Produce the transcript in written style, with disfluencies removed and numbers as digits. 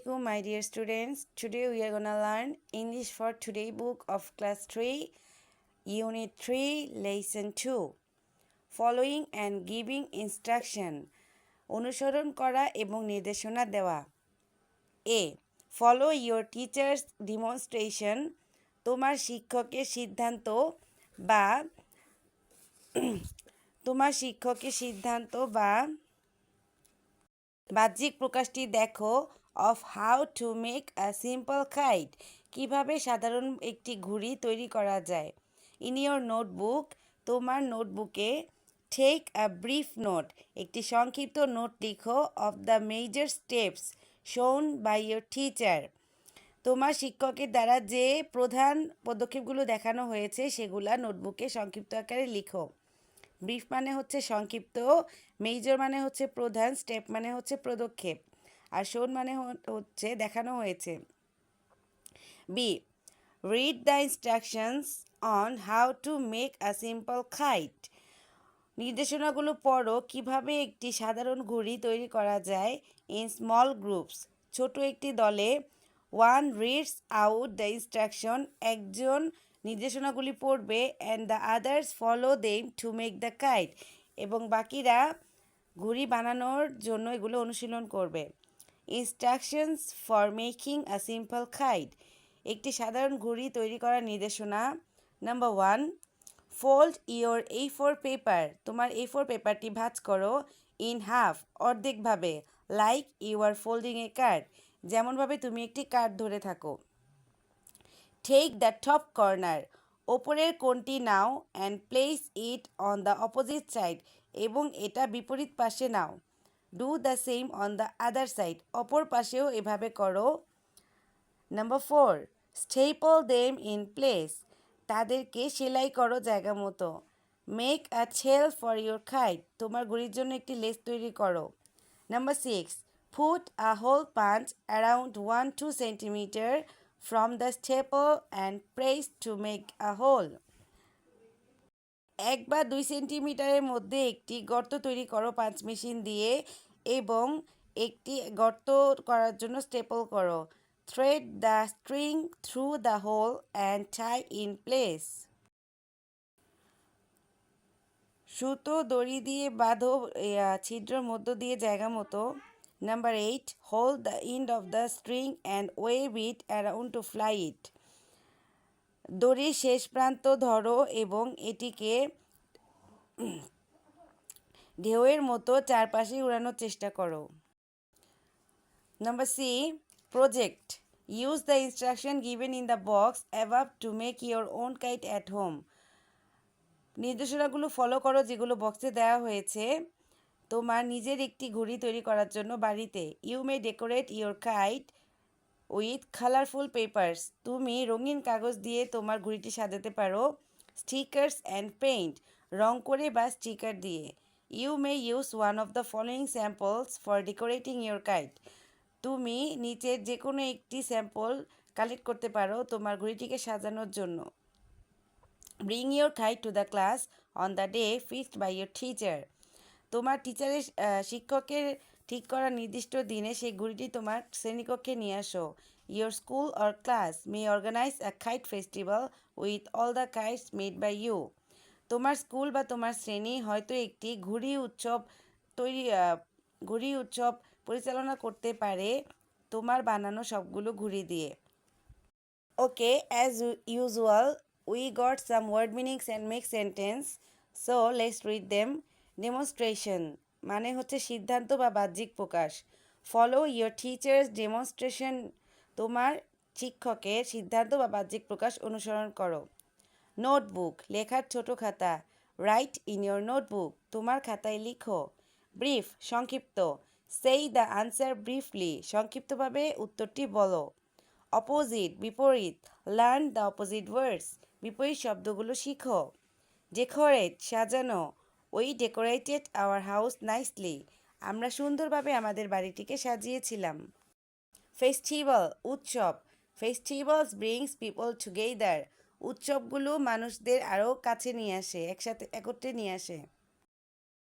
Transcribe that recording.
Assalamualaikum my dear students. Today we are gonna learn English for Today book of class 3, unit 3, lesson 2. Following and giving instruction. অনুসরণ করা এবং নির্দেশনা দেওয়া। A. Follow your teacher's demonstration. তোমার শিক্ষকের সিদ্ধান্ত বা বাহ্যিক প্রকাশটি দেখো of how to make a simple kite, কীভাবে সাধারণ একটি ঘুড়ি তৈরি করা যায়। ইন ইয়োর নোটবুক, তোমার নোটবুকে টেক আ ব্রিফ নোট, একটি সংক্ষিপ্ত নোট লিখো of the major steps shown by your teacher. তোমার শিক্ষকের দ্বারা যে প্রধান পদক্ষেপগুলো দেখানো হয়েছে সেগুলা নোটবুকে সংক্ষিপ্ত আকারে লিখো। ব্রিফ মানে হচ্ছে সংক্ষিপ্ত, মেজর মানে হচ্ছে প্রধান, স্টেপ মানে হচ্ছে পদক্ষেপ, আর শোন মানে হচ্ছে দেখানো হয়েছে। B. Read the instructions on how to make a simple kite. নির্দেশনাগুলো পড়ো কিভাবে একটি সাধারণ ঘুড়ি তৈরি করা যায়। ইন স্মল গ্রুপস, ছোট একটি দলে। One reads out the instruction, একজন নির্দেশনাগুলি পড়বে। And the others follow them to make the kite, এবং বাকিরা ঘুড়ি বানানোর জন্য এগুলো অনুশীলন করবে। Instructions for making a simple kite, একটি সাধারণ ঘুড়ি তৈরি করার নির্দেশনা। Number 1, fold your A4 paper, তোমার A4 পেপারটি ভাঁজ করো। ইন হাফ, অর্ধেকভাবে। Like you are folding a card, যেমনভাবে তুমি একটি কার্ড ধরে থাকো। টেক দ্য টপ কর্নার, ওপরের কোণটি নাও। And place it on the opposite side, এবং এটা বিপরীত পাশে নাও। Do the same on the other side, অপর পাশেও এভাবে করো। Number 4, staple them in place, তাদেরকে সেলাই করো জায়গা মতো। Make a shell for your kite, তোমার ঘুড়ির জন্য একটি লেস তৈরি করো। Number 6, put a hole punch around 1-2 centimetre from the staple and press to make a whole. 1 বা 2 সেন্টিমিটারের মধ্যে একটি গর্ত তৈরি করো পাঞ্চ মেশিন দিয়ে, এবং একটি গর্ত করার জন্য স্টেপল করো। Thread the string through the hole and tie in place, সুতো দড়ি দিয়ে বাঁধো ছিদ্রের মধ্য দিয়ে জায়গা মতো। Number 8, hold the end of the string and wave it around to fly it, দড়ির শেষ প্রান্ত ধরো এবং এটিকে ঢেউয়ের মতো চারপাশে উড়ানোর চেষ্টা করো। Number C, project, use the instruction given in the box above to make your own kite at home. নির্দেশনাগুলো ফলো করো যেগুলো বক্সে দেওয়া হয়েছে তোমার নিজের একটি ঘুড়ি তৈরি করার জন্য বাড়িতে। You may decorate your kite with colourful papers, তুমি রঙিন কাগজ দিয়ে তোমার ঘুড়িটি সাজাতে পারো। স্টিকার্স অ্যান্ড পেইন্ট, রং করে বা স্টিকার দিয়ে। You may use one of the following samples for decorating your kite, তুমি নিচের যে কোনো একটি স্যাম্পল কালেক্ট করতে পারো তোমার ঘুড়িটিকে সাজানোর জন্য। Bring your kite to the class on the day fixed by your teacher, তোমার শিক্ষকের ঠিক করা নির্দিষ্ট দিনে সেই ঘুড়িটি তোমার শ্রেণীকক্ষে নিয়ে আসো। Your school or class may organise a kite festival with all the kites made by you, তোমার স্কুল বা তোমার শ্রেণী হয়তো একটি ঘুড়ি উৎসব পরিচালনা করতে পারে তোমার বানানো সবগুলো ঘুড়ি দিয়ে। Okay, as usual we got some word meanings and make sentence, so let's read them. Demonstration মানে হচ্ছে সিদ্ধান্ত বা বাহ্যিক প্রকাশ। Follow your teacher's demonstration, তোমার শিক্ষকের সিদ্ধান্ত বা বাহ্যিক প্রকাশ অনুসরণ করো। নোটবুক, লেখার ছোট খাতা। রাইট ইন ইয়োর নোটবুক, তোমার খাতায় লিখো। ব্রিফ, সংক্ষিপ্ত। সেই দ্য আনসার ব্রিফলি, সংক্ষিপ্তভাবে উত্তরটি বলো। অপোজিট, বিপরীত। লার্ন দ্য অপোজিট ওয়ার্ডস, বিপরীত শব্দগুলো শিখো। ডেকোরেট, সাজানো। We decorated our house nicely, আমরা সুন্দরভাবে আমাদের বাড়িটিকে সাজিয়েছিলাম। ফেস্টিভ্যাল, উৎসব। ফেস্টিভ্যালস ব্রিংস পিপল টুগেদার, উৎসবগুলো মানুষদের আরও কাছে নিয়ে আসে, একসাথে একত্রে নিয়ে আসে।